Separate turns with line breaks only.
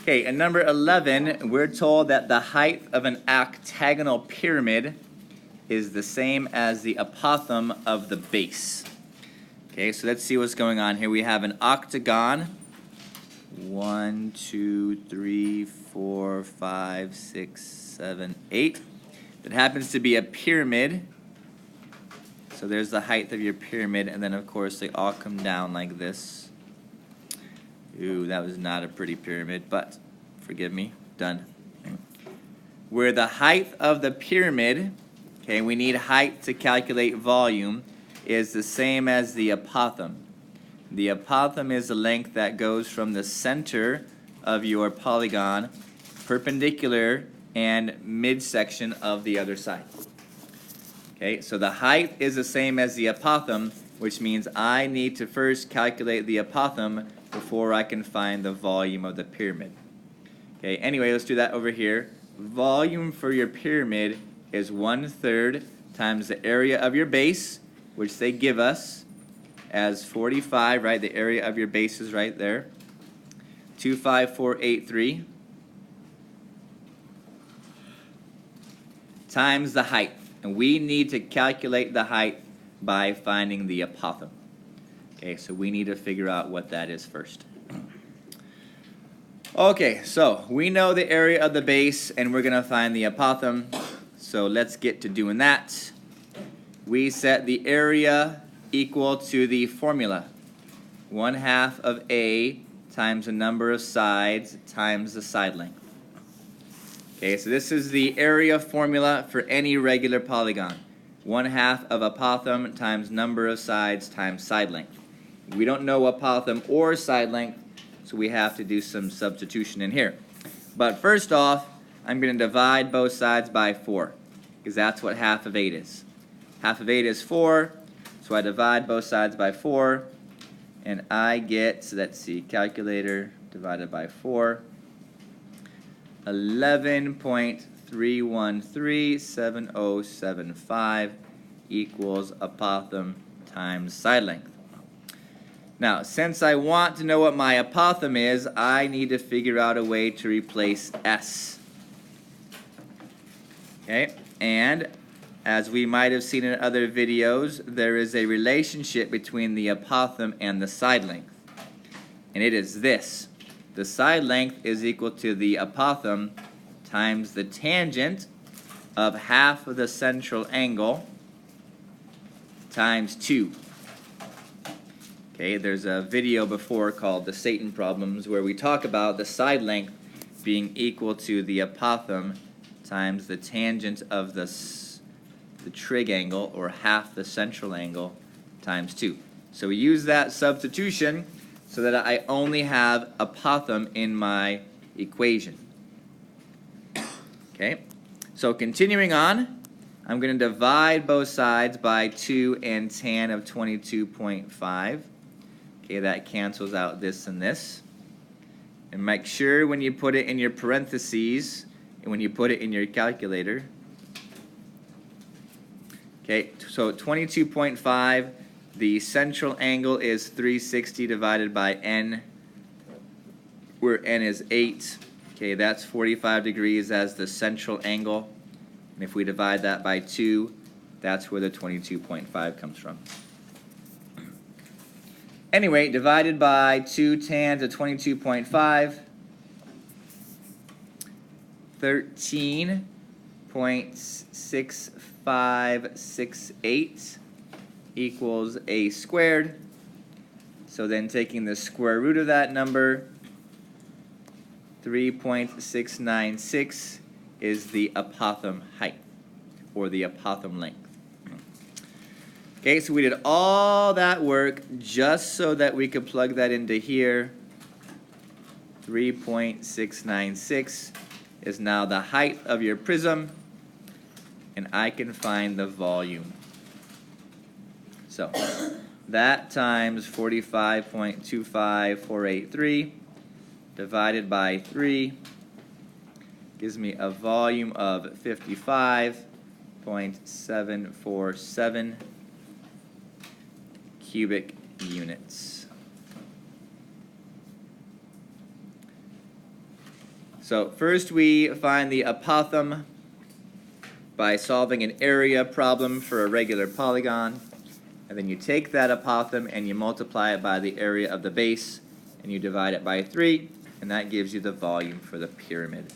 Okay, and number 11, we're told that the height of an octagonal pyramid is the same as the apothem of the base. Okay, so let's see what's going on here. We have an octagon. 1, 2, 3, 4, 5, 6, 7, 8. That happens to be a pyramid. So there's the height of your pyramid, and then of course they all come down like this. Ooh, that was not a pretty pyramid, but forgive me, done. Where the height of the pyramid, okay, we need height to calculate volume, is the same as the apothem. The apothem is the length that goes from the center of your polygon, perpendicular and midsection of the other side. Okay, so the height is the same as the apothem, which means I need to first calculate the apothem before I can find the volume of the pyramid. Okay, anyway, let's do that over here. Volume for your pyramid is 1/3 times the area of your base, which they give us as 45, right? The area of your base is right there. 25483 times the height. And we need to calculate the height by finding the apothem. Okay, so we need to figure out what that is first. Okay, so we know the area of the base, and we're going to find the apothem. So let's get to doing that. We set the area equal to the formula. 1/2 of A times the number of sides times the side length. Okay, so this is the area formula for any regular polygon. 1/2 of apothem times number of sides times side length. We don't know apothem or side length, so we have to do some substitution in here. But first off, I'm going to divide both sides by 4, because that's what 1/2 of 8 is. 1/2 of 8 is 4, so I divide both sides by 4, and I get, so let's see, calculator divided by 4, 11.3137075 equals apothem times side length. Now, since I want to know what my apothem is, I need to figure out a way to replace S. Okay, and as we might have seen in other videos, there is a relationship between the apothem and the side length. And it is this. The side length is equal to the apothem times the tangent of 1/2 of the central angle times 2. Okay, there's a video before called the Satan Problems where we talk about the side length being equal to the apothem times the tangent of the trig angle, or 1/2 the central angle, times 2. So we use that substitution so that I only have apothem in my equation. Okay, so continuing on, I'm going to divide both sides by 2 and tan of 22.5. Okay, that cancels out this and this. And make sure when you put it in your parentheses and when you put it in your calculator. Okay, so 22.5, the central angle is 360 divided by n, where n is 8. Okay, that's 45 degrees as the central angle. And if we divide that by 2, that's where the 22.5 comes from. Anyway, divided by 2 tan to 22.5, 13.6568 equals a squared. So then taking the square root of that number, 3.696 is the apothem height, or the apothem length. Okay, so we did all that work just so that we could plug that into here. 3.696 is now the height of your prism, and I can find the volume. So that times 45.25483 divided by 3 gives me a volume of 55.747 cubic units. So first we find the apothem by solving an area problem for a regular polygon. And then you take that apothem and you multiply it by the area of the base, and you divide it by 3, and that gives you the volume for the pyramid.